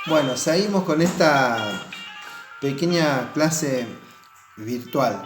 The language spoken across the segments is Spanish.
Bueno, seguimos con esta pequeña clase virtual.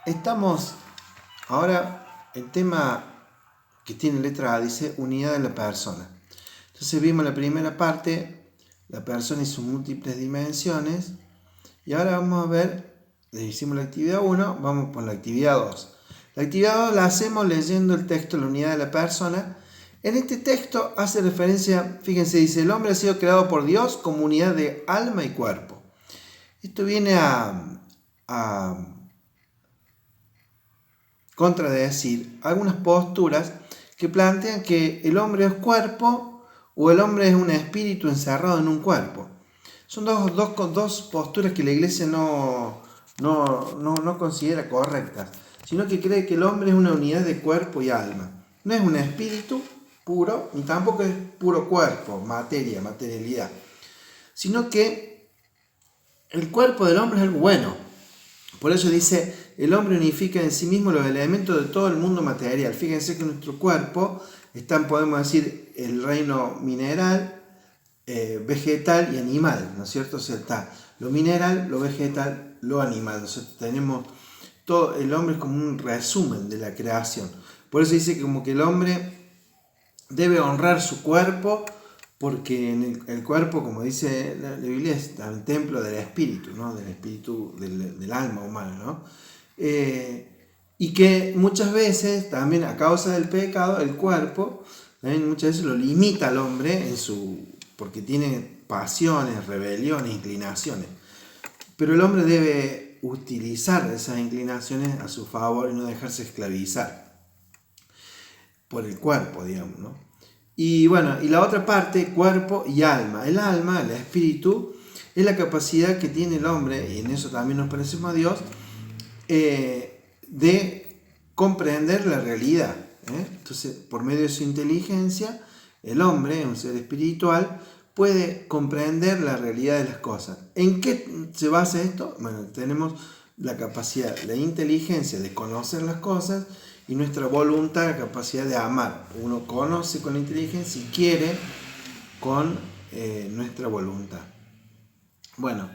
Estamos ahora, el tema que tiene letra A dice unidad de la persona. Entonces vimos la primera parte, la persona y sus múltiples dimensiones. Y ahora vamos a ver, hicimos la actividad 1, vamos por la actividad 2. La actividad 2 la hacemos leyendo el texto La unidad de la persona. En este texto hace referencia, fíjense, dice, el hombre ha sido creado por Dios como unidad de alma y cuerpo. Esto viene a contradecir algunas posturas que plantean que el hombre es cuerpo o el hombre es un espíritu encerrado en un cuerpo. Son dos posturas que la iglesia no considera correctas, sino que cree que el hombre es una unidad de cuerpo y alma. No es un espíritu puro, ni tampoco es puro cuerpo, materia, materialidad, sino que el cuerpo del hombre es algo bueno. Por eso dice, el hombre unifica en sí mismo los elementos de todo el mundo material. Fíjense que nuestro cuerpo está, podemos decir, el reino mineral, vegetal y animal, ¿no es cierto? O sea, está lo mineral, lo vegetal, lo animal. O sea, tenemos todo, el hombre es como un resumen de la creación. Por eso dice que como que el hombre debe honrar su cuerpo, porque en el cuerpo, como dice la Biblia, es el templo del espíritu, ¿no? Del espíritu, del alma humana, ¿no? Y que muchas veces, también a causa del pecado, el cuerpo, también muchas veces lo limita al hombre en porque tiene pasiones, rebeliones, inclinaciones. Pero el hombre debe utilizar esas inclinaciones a su favor y no dejarse esclavizar por el cuerpo, digamos, ¿no? Y bueno, y la otra parte, cuerpo y alma. El alma, el espíritu, es la capacidad que tiene el hombre, y en eso también nos parecemos a Dios, de comprender la realidad. Entonces, por medio de su inteligencia, el hombre, un ser espiritual, puede comprender la realidad de las cosas. ¿En qué se basa esto? Bueno, tenemos la capacidad, la inteligencia de conocer las cosas y nuestra voluntad, la capacidad de amar. Uno conoce con la inteligencia y quiere con nuestra voluntad. Bueno,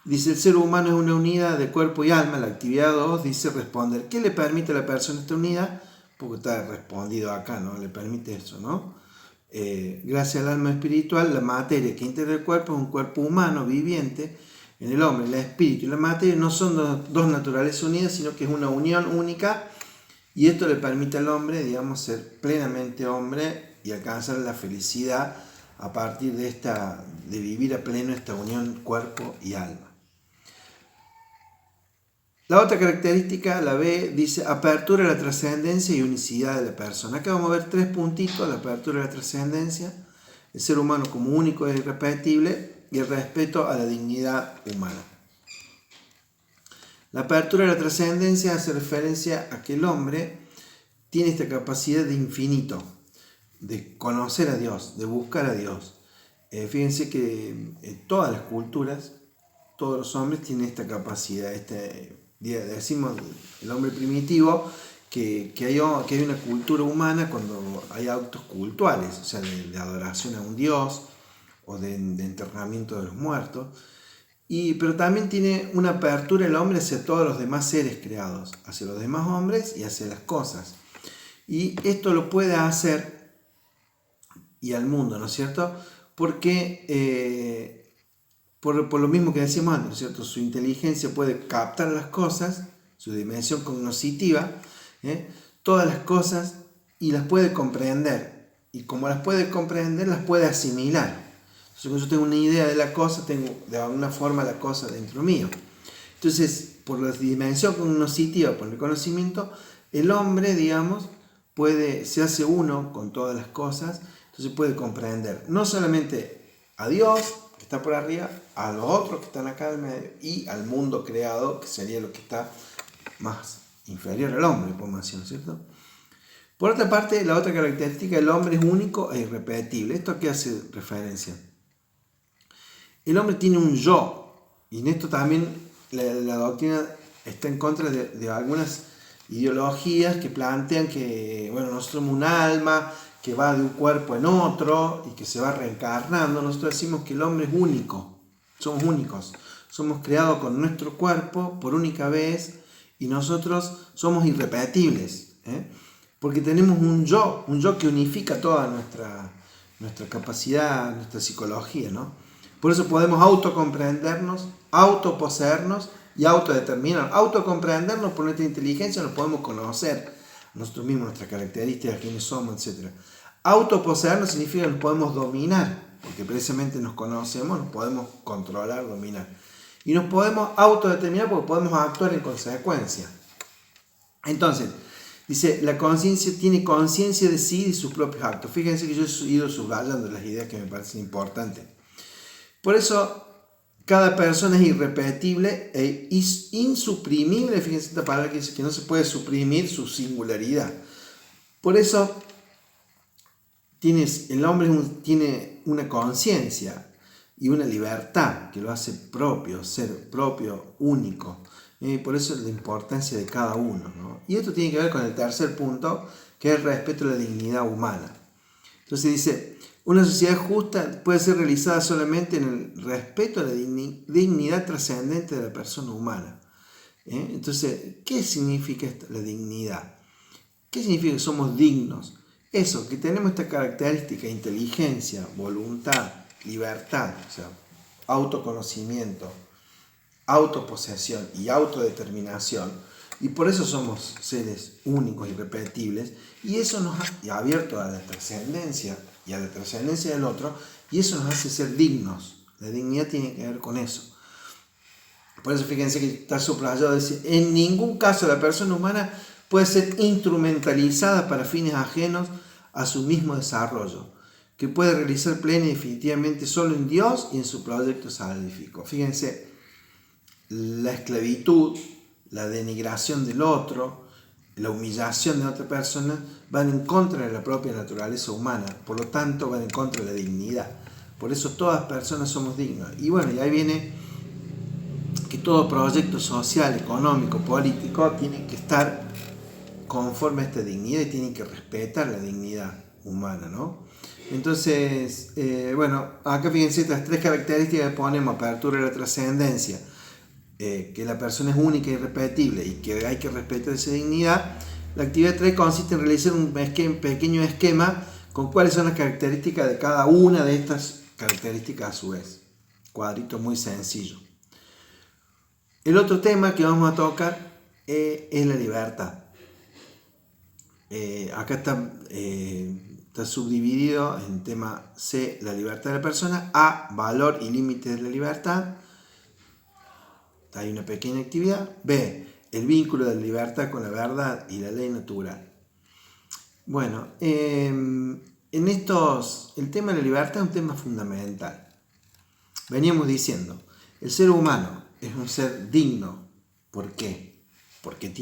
dice el ser humano es una unidad de cuerpo y alma. La actividad 2 dice responder. ¿Qué le permite a la persona esta unidad? Porque está respondido acá, ¿no? Le permite eso, ¿no? Gracias al alma espiritual, la materia que integra el cuerpo es un cuerpo humano, viviente. En el hombre, el espíritu y la materia no son dos naturalezas unidas, sino que es una unión única. Y esto le permite al hombre, digamos, ser plenamente hombre y alcanzar la felicidad a partir de vivir a pleno esta unión cuerpo y alma. La otra característica, la B, dice apertura a la trascendencia y unicidad de la persona. Acá vamos a ver 3 puntitos: la apertura a la trascendencia, el ser humano como único e irrepetible y el respeto a la dignidad humana. La apertura a la trascendencia hace referencia a que el hombre tiene esta capacidad de infinito, de conocer a Dios, de buscar a Dios. Fíjense que todas las culturas, todos los hombres tienen esta capacidad. Decimos el hombre primitivo que hay una cultura humana cuando hay actos cultuales, o sea, de adoración a un Dios o de enterramiento de los muertos. Pero también tiene una apertura el hombre hacia todos los demás seres creados, hacia los demás hombres y hacia las cosas. Y esto lo puede hacer, y al mundo, ¿no es cierto? Porque por lo mismo que decíamos antes, ¿no es cierto? Su inteligencia puede captar las cosas, su dimensión cognitiva, todas las cosas, y las puede comprender. Y como las puede comprender, las puede asimilar. Entonces, cuando yo tengo una idea de la cosa, tengo de alguna forma la cosa dentro mío. Entonces, por la dimensión cognitiva, por el conocimiento, el hombre, digamos, se hace uno con todas las cosas, entonces puede comprender no solamente a Dios, que está por arriba, a los otros que están acá en medio, y al mundo creado, que sería lo que está más inferior al hombre, podemos decir, ¿no es cierto? Por otra parte, la otra característica del hombre es único e irrepetible. ¿Esto a qué hace referencia? El hombre tiene un yo, y en esto también la doctrina está en contra de algunas ideologías que plantean que, bueno, nosotros somos un alma, que va de un cuerpo en otro y que se va reencarnando. Nosotros decimos que el hombre es único, somos únicos, somos creados con nuestro cuerpo por única vez y nosotros somos irrepetibles, porque tenemos un yo que unifica toda nuestra capacidad, nuestra psicología, ¿no? Por eso podemos autocomprendernos, autoposeernos y autodeterminar. Autocomprendernos por nuestra inteligencia, nos podemos conocer nosotros mismos, nuestras características, quiénes somos, etc. Autoposeernos significa que nos podemos dominar, porque precisamente nos conocemos, nos podemos controlar, dominar. Y nos podemos autodeterminar porque podemos actuar en consecuencia. Entonces, dice, la conciencia tiene conciencia de sí y de sus propios actos. Fíjense que yo he ido subrayando las ideas que me parecen importantes. Por eso, cada persona es irrepetible e insuprimible. Fíjense esta palabra que dice que no se puede suprimir su singularidad. Por eso, el hombre tiene una conciencia y una libertad que lo hace propio, ser propio, único. Por eso la importancia de cada uno, ¿no? Y esto tiene que ver con el tercer punto, que es el respeto a la dignidad humana. Entonces dice, una sociedad justa puede ser realizada solamente en el respeto a la dignidad trascendente de la persona humana. Entonces, ¿qué significa la dignidad? ¿Qué significa que somos dignos? Eso, que tenemos esta característica, inteligencia, voluntad, libertad, o sea, autoconocimiento, autoposesión y autodeterminación, y por eso somos seres únicos, irrepetibles, y eso nos ha abierto a la trascendencia y a la trascendencia del otro, y eso nos hace ser dignos. La dignidad tiene que ver con eso. Por eso fíjense que está subrayado, dice, en ningún caso la persona humana puede ser instrumentalizada para fines ajenos a su mismo desarrollo, que puede realizar plena y definitivamente solo en Dios y en su proyecto salvífico. Fíjense, la esclavitud, la denigración del otro, la humillación de otra persona van en contra de la propia naturaleza humana, por lo tanto van en contra de la dignidad. Por eso todas las personas somos dignas. Y bueno, y ahí viene que todo proyecto social, económico, político tiene que estar conforme a esta dignidad y tiene que respetar la dignidad humana, ¿no? Entonces, bueno, acá fíjense estas tres características que ponemos: apertura a la trascendencia, que la persona es única y irrepetible y que hay que respetar esa dignidad. La actividad 3 consiste en realizar un pequeño esquema con cuáles son las características de cada una de estas características a su vez. Cuadrito muy sencillo. El otro tema que vamos a tocar es la libertad. Acá está subdividido en tema C, la libertad de la persona; A, valor y límites de la libertad. Hay una pequeña actividad. B, el vínculo de la libertad con la verdad y la ley natural. Bueno, el tema de la libertad es un tema fundamental. Veníamos diciendo, el ser humano es un ser digno. ¿Por qué? Porque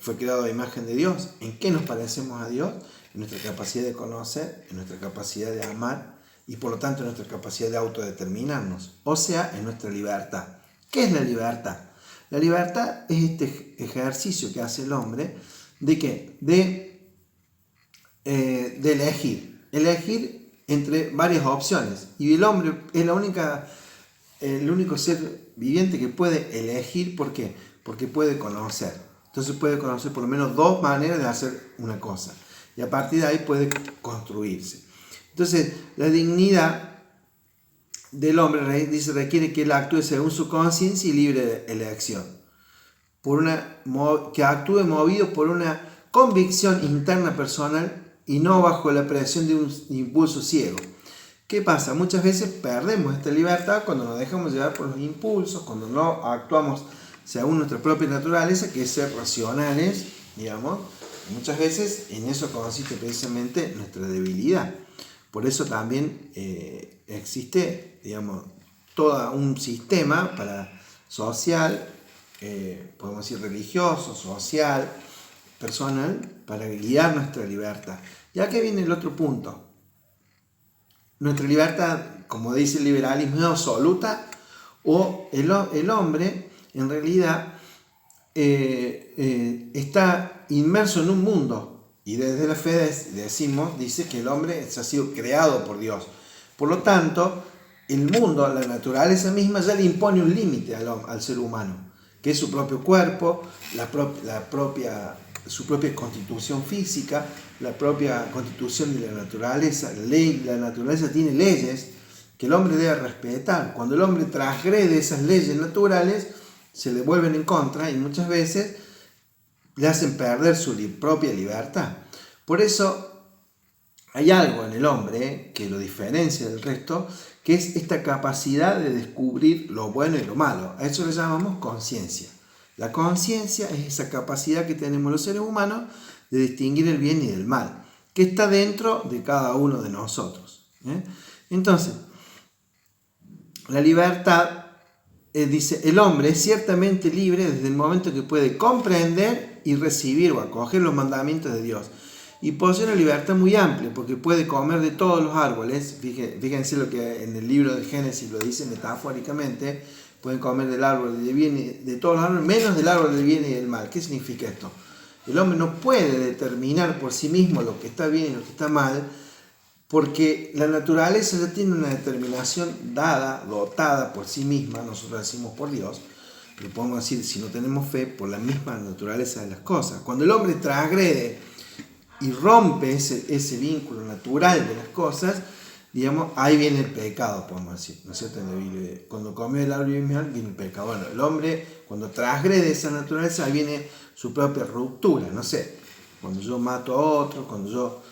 fue creado a imagen de Dios. ¿En qué nos parecemos a Dios? En nuestra capacidad de conocer, en nuestra capacidad de amar y por lo tanto en nuestra capacidad de autodeterminarnos, o sea, en nuestra libertad. ¿Qué es la libertad? La libertad es este ejercicio que hace el hombre de ¿qué? De elegir entre varias opciones. Y el hombre es el único ser viviente que puede elegir. ¿Por qué? Porque puede conocer. Entonces puede conocer por lo menos dos maneras de hacer una cosa. Y a partir de ahí puede construirse. Entonces, la dignidad del hombre requiere que él actúe según su conciencia y libre de elección. Que actúe movido por una convicción interna personal y no bajo la presión de un impulso ciego. ¿Qué pasa? Muchas veces perdemos esta libertad cuando nos dejamos llevar por los impulsos, cuando no actuamos según nuestra propia naturaleza, que es ser racionales, digamos. Muchas veces en eso consiste precisamente nuestra debilidad. Por eso también existe, digamos, todo un sistema social, podemos decir religioso, social, personal, para guiar nuestra libertad. Y aquí viene el otro punto. Nuestra libertad, como dice el liberalismo, es absoluta, o el hombre en realidad está inmerso en un mundo Y desde la fe dice que el hombre ha sido creado por Dios. Por lo tanto, el mundo, la naturaleza misma, ya le impone un límite al ser humano, que es su propio cuerpo, su propia constitución física, la propia constitución de la naturaleza. La naturaleza tiene leyes que el hombre debe respetar. Cuando el hombre transgrede esas leyes naturales, se le vuelven en contra y muchas veces le hacen perder su propia libertad. Por eso hay algo en el hombre que lo diferencia del resto, que es esta capacidad de descubrir lo bueno y lo malo. A eso le llamamos conciencia. La conciencia es esa capacidad que tenemos los seres humanos de distinguir el bien y el mal, que está dentro de cada uno de nosotros. Entonces, la libertad, dice, el hombre es ciertamente libre desde el momento que puede comprender y recibir o acoger los mandamientos de Dios. Y posee una libertad muy amplia, porque puede comer de todos los árboles. Fíjense lo que en el libro del Génesis lo dice metafóricamente: pueden comer del árbol del bien, de todos los árboles, menos del árbol del bien y del mal. ¿Qué significa esto? El hombre no puede determinar por sí mismo lo que está bien y lo que está mal, porque la naturaleza ya tiene una determinación dada, dotada por sí misma. Nosotros decimos por Dios, pero podemos decir, si no tenemos fe, por la misma naturaleza de las cosas. Cuando el hombre transgrede y rompe ese vínculo natural de las cosas, digamos, ahí viene el pecado, podemos decir, ¿no es cierto? En la Biblia, cuando come el árbol del bien y el mal, viene el pecado. Bueno, el hombre, cuando transgrede esa naturaleza, ahí viene su propia ruptura, no sé, cuando yo mato a otro, cuando yo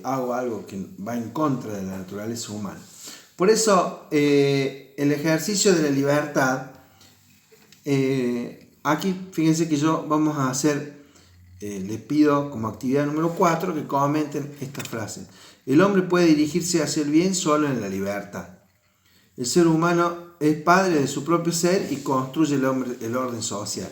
hago algo que va en contra de la naturaleza humana. Por eso, el ejercicio de la libertad, aquí fíjense que vamos a hacer, les pido como actividad número 4 que comenten esta frase. El hombre puede dirigirse hacia el bien solo en la libertad. El ser humano es padre de su propio ser y construye el orden social.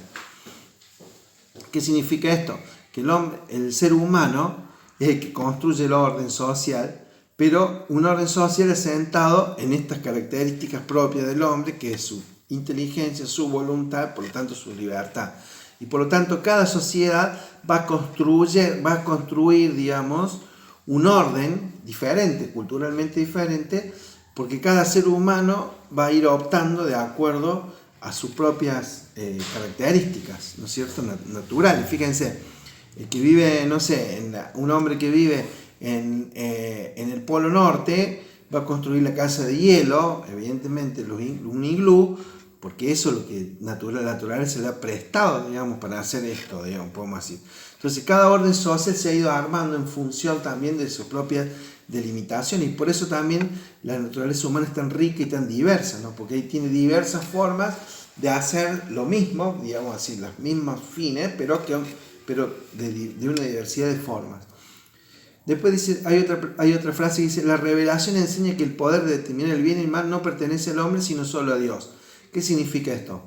¿Qué significa esto? Que el ser humano es el que construye el orden social, pero un orden social asentado en estas características propias del hombre, que es su inteligencia, su voluntad, por lo tanto su libertad. Y por lo tanto cada sociedad va a construir, digamos, un orden diferente, culturalmente diferente, porque cada ser humano va a ir optando de acuerdo a sus propias características, ¿no es cierto?, naturales. Fíjense, el que vive, no sé, un hombre que vive en el Polo Norte va a construir la casa de hielo, evidentemente un iglú, porque eso es lo que la naturaleza le ha prestado, digamos, para hacer esto, digamos, podemos decir. Entonces, cada orden social se ha ido armando en función también de sus propias delimitaciones, y por eso también la naturaleza humana es tan rica y tan diversa, ¿no? Porque ahí tiene diversas formas de hacer lo mismo, digamos así, los mismos fines, pero de una diversidad de formas. Después dice, hay otra frase que dice: la revelación enseña que el poder de determinar el bien y el mal no pertenece al hombre, sino solo a Dios. ¿Qué significa esto?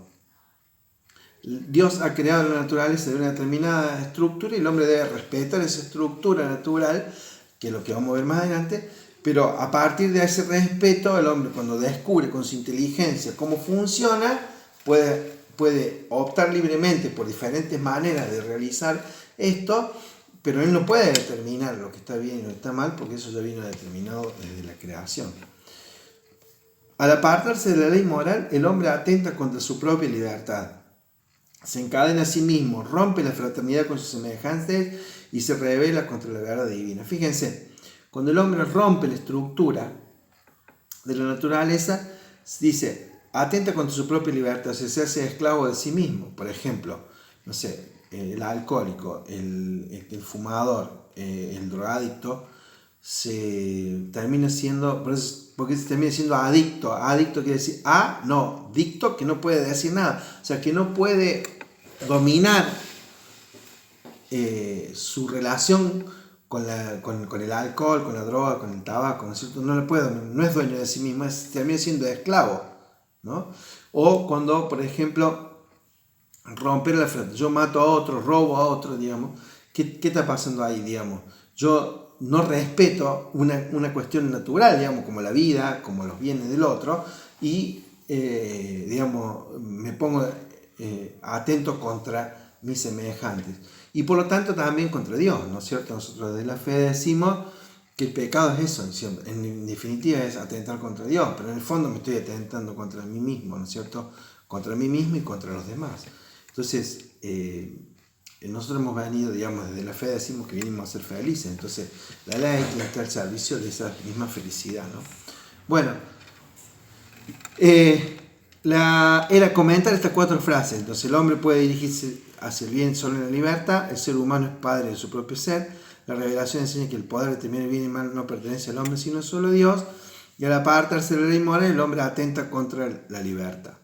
Dios ha creado la naturaleza de una determinada estructura y el hombre debe respetar esa estructura natural, que es lo que vamos a ver más adelante, pero a partir de ese respeto, el hombre, cuando descubre con su inteligencia cómo funciona, puede optar libremente por diferentes maneras de realizar esto, pero él no puede determinar lo que está bien y lo que está mal, porque eso ya vino determinado desde la creación. Al apartarse de la ley moral, el hombre atenta contra su propia libertad. Se encadena a sí mismo, rompe la fraternidad con sus semejantes y se rebela contra la verdad divina. Fíjense, cuando el hombre rompe la estructura de la naturaleza, dice, atenta contra su propia libertad, o sea, se hace esclavo de sí mismo. Por ejemplo, no sé, el alcohólico, el fumador, el drogadicto, se termina siendo, porque se termina siendo adicto. Adicto quiere decir dicto, que no puede decir nada, o sea, que no puede dominar su relación con el alcohol, con la droga, con el tabaco, ¿no es cierto? No es dueño de sí mismo, termina siendo esclavo, ¿no? O cuando, por ejemplo, romper la fraternidad, yo mato a otro, robo a otro, digamos, ¿qué está pasando ahí, digamos? Yo no respeto una cuestión natural, digamos, como la vida, como los bienes del otro, y, digamos, me pongo atento contra mis semejantes. Y por lo tanto también contra Dios, ¿no es cierto? Nosotros de la fe decimos que el pecado es eso, en definitiva es atentar contra Dios, pero en el fondo me estoy atentando contra mí mismo, ¿no es cierto? Contra mí mismo y contra los demás. Entonces, nosotros hemos venido, digamos, desde la fe decimos que vinimos a ser felices, entonces la ley está al servicio de esa misma felicidad, ¿no? Bueno, era comentar estas 4 frases. Entonces, el hombre puede dirigirse hacia el bien solo en la libertad, el ser humano es padre de su propio ser, la revelación enseña que el poder de determinar el bien y el mal no pertenece al hombre sino solo a Dios, y al apartarse de la ley moral el hombre atenta contra la libertad.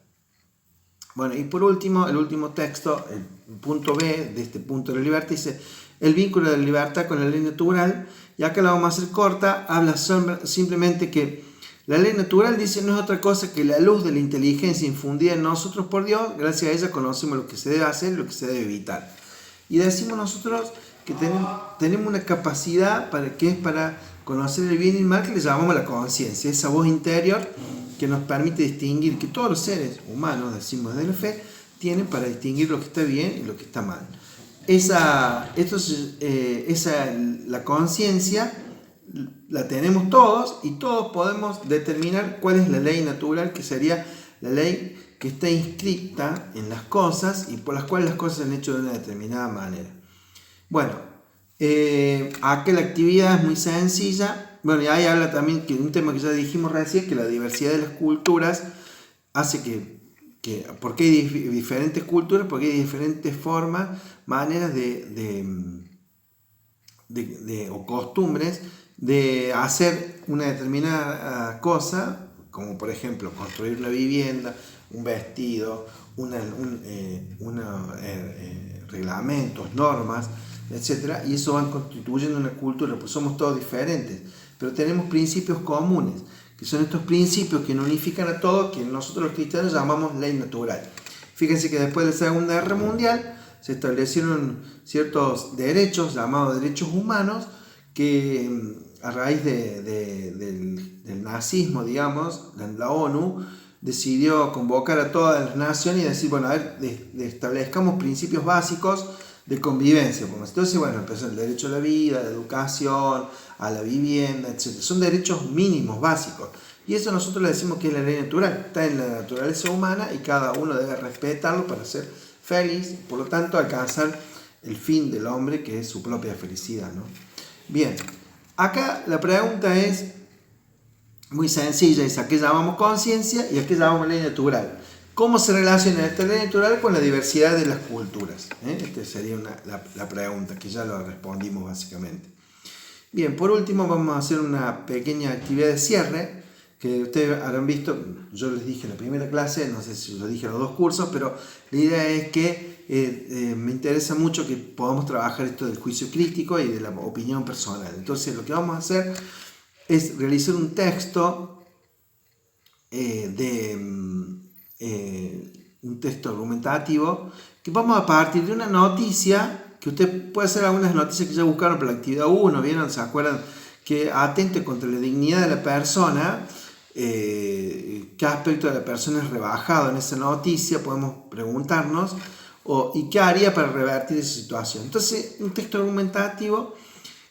Bueno, y por último, el último texto, el punto B de este punto de la libertad, dice el vínculo de la libertad con la ley natural, y acá la vamos a hacer corta, habla simplemente que la ley natural, dice, no es otra cosa que la luz de la inteligencia infundida en nosotros por Dios. Gracias a ella conocemos lo que se debe hacer y lo que se debe evitar. Y decimos nosotros que tenemos una capacidad que es para conocer el bien y el mal, que le llamamos la conciencia, esa voz interior que nos permite distinguir, que todos los seres humanos, decimos desde la fe, tienen para distinguir lo que está bien y lo que está mal. La conciencia la tenemos todos y todos podemos determinar cuál es la ley natural, que sería la ley que está inscrita en las cosas y por las cuales las cosas se han hecho de una determinada manera. Bueno, acá la actividad es muy sencilla. Bueno, y ahí habla también que un tema que ya dijimos recién, que la diversidad de las culturas hace porque hay diferentes culturas, porque hay diferentes formas, maneras o costumbres de hacer una determinada cosa, como por ejemplo construir una vivienda, un vestido, reglamentos, normas, etc. Y eso van constituyendo una cultura, pues somos todos diferentes, pero tenemos principios comunes, que son estos principios que nos unifican a todos, que nosotros los cristianos llamamos ley natural. Fíjense que después de la Segunda Guerra Mundial se establecieron ciertos derechos llamados derechos humanos que a raíz del nazismo, digamos, la ONU decidió convocar a todas las naciones y decir, bueno, a ver, establezcamos principios básicos de convivencia. Entonces, bueno, empezó el derecho a la vida, a la educación, a la vivienda, etc. Son derechos mínimos, básicos. Y eso nosotros le decimos que es la ley natural. Está en la naturaleza humana y cada uno debe respetarlo para ser feliz, por lo tanto alcanzar el fin del hombre, que es su propia felicidad, ¿no? Bien, acá la pregunta es muy sencilla, es a qué llamamos conciencia y a qué llamamos ley natural. ¿Cómo se relaciona esta ley natural con la diversidad de las culturas? Esta sería la pregunta, que ya lo respondimos básicamente. Bien, por último vamos a hacer una pequeña actividad de cierre, que ustedes habrán visto, yo les dije en la primera clase, no sé si lo dije en los 2 cursos, pero la idea es que me interesa mucho que podamos trabajar esto del juicio crítico y de la opinión personal. Entonces lo que vamos a hacer es realizar un texto un texto argumentativo, que vamos a partir de una noticia, que usted puede hacer algunas noticias que ya buscaron para la actividad 1, ¿vieron? ¿Se acuerdan? Que atente contra la dignidad de la persona, qué aspecto de la persona es rebajado en esa noticia, podemos preguntarnos, y qué haría para revertir esa situación. Entonces, un texto argumentativo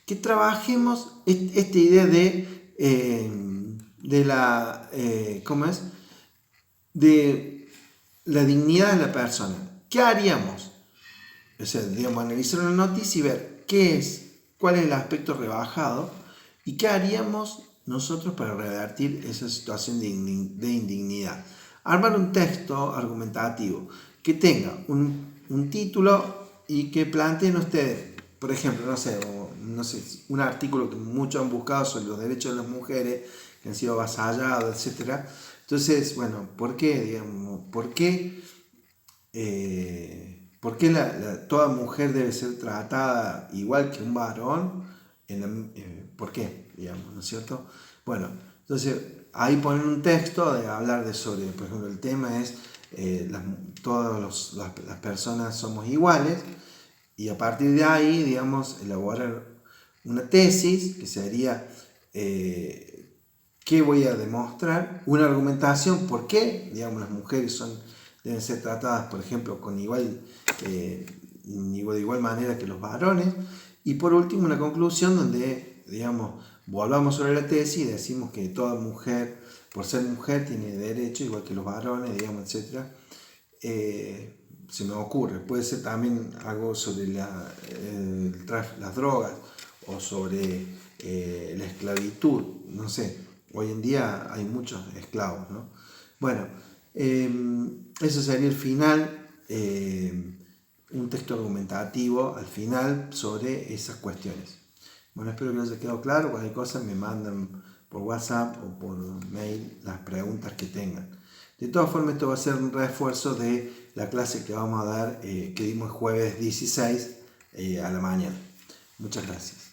que trabajemos esta idea de la dignidad de la persona. ¿Qué haríamos? O sea, digamos, analizar una noticia y ver cuál es el aspecto rebajado y qué haríamos nosotros para revertir esa situación de indignidad. Armar un texto argumentativo que tenga un título y que planteen ustedes, por ejemplo, no sé, un artículo que muchos han buscado sobre los derechos de las mujeres que han sido avasallados, etc. Entonces, bueno, ¿por qué? Digamos, ¿por qué toda mujer debe ser tratada igual que un varón? ¿Por qué? Digamos, ¿no es cierto? Bueno, entonces ahí ponen un texto de hablar sobre, por ejemplo, el tema es todas las personas somos iguales, y a partir de ahí, digamos, elaborar una tesis que sería ¿qué voy a demostrar? Una argumentación, ¿por qué? Digamos, las mujeres deben ser tratadas, por ejemplo, con igual de igual manera que los varones. Y por último, una conclusión donde, digamos, volvamos sobre la tesis y decimos que toda mujer, por ser mujer, tiene derecho, igual que los varones, digamos, etc. Se me ocurre, puede ser también algo sobre las drogas o sobre la esclavitud, no sé, hoy en día hay muchos esclavos, ¿no? Bueno, eso sería el final, un texto argumentativo al final sobre esas cuestiones. Bueno, espero que les haya quedado claro. Cualquier cosa me mandan por WhatsApp o por mail las preguntas que tengan. De todas formas, esto va a ser un refuerzo de la clase que vamos a dar, que dimos jueves 16 a la mañana. Muchas gracias.